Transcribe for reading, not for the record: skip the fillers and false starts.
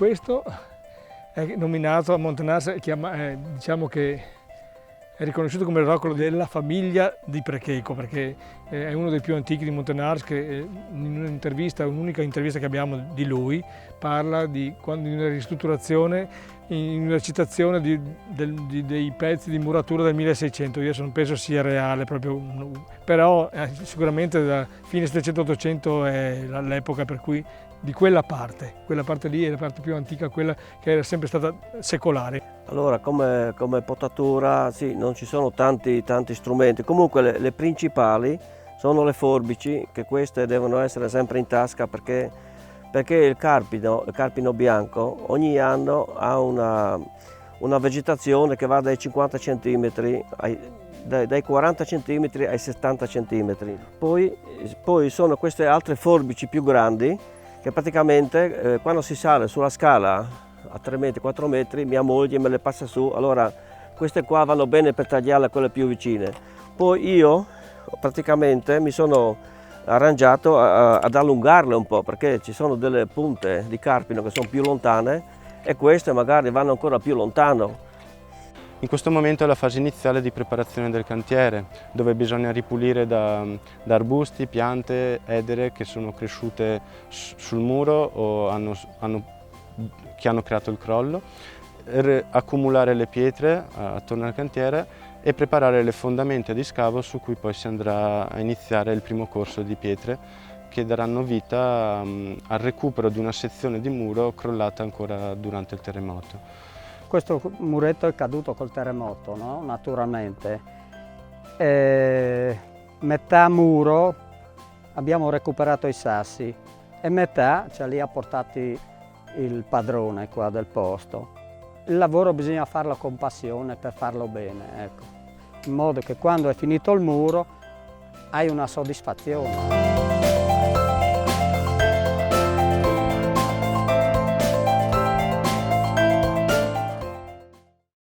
questo è nominato a Montanars, diciamo che è riconosciuto come l'oracolo della famiglia di Precheco, perché è uno dei più antichi di Montanars, che in un'unica intervista che abbiamo di lui, parla di una ristrutturazione, in una citazione dei pezzi di muratura del 1600. Io non penso sia reale proprio, però sicuramente da fine 700-800 è l'epoca per cui di quella parte lì è la parte più antica, quella che era sempre stata secolare. Allora, come potatura, sì, non ci sono tanti strumenti, comunque le principali sono le forbici, che queste devono essere sempre in tasca perché il carpino bianco ogni anno ha una vegetazione che va dai 50 cm dai 40 cm ai 70 cm. Poi sono queste altre forbici più grandi che praticamente quando si sale sulla scala a 3 metri, 4 metri, mia moglie me le passa su, allora queste qua vanno bene per tagliarle quelle più vicine. Poi io praticamente mi sono arrangiato ad allungarle un po', perché ci sono delle punte di carpino che sono più lontane e queste magari vanno ancora più lontano. In questo momento è la fase iniziale di preparazione del cantiere, dove bisogna ripulire da arbusti, piante, edere che sono cresciute sul muro o che hanno creato il crollo, accumulare le pietre attorno al cantiere e preparare le fondamenta di scavo su cui poi si andrà a iniziare il primo corso di pietre che daranno vita al recupero di una sezione di muro crollata ancora durante il terremoto. Questo muretto è caduto col terremoto, no? Naturalmente. Metà muro abbiamo recuperato i sassi e metà ce li ha portati il padrone qua del posto. Il lavoro bisogna farlo con passione per farlo bene, ecco. In modo che quando è finito il muro hai una soddisfazione.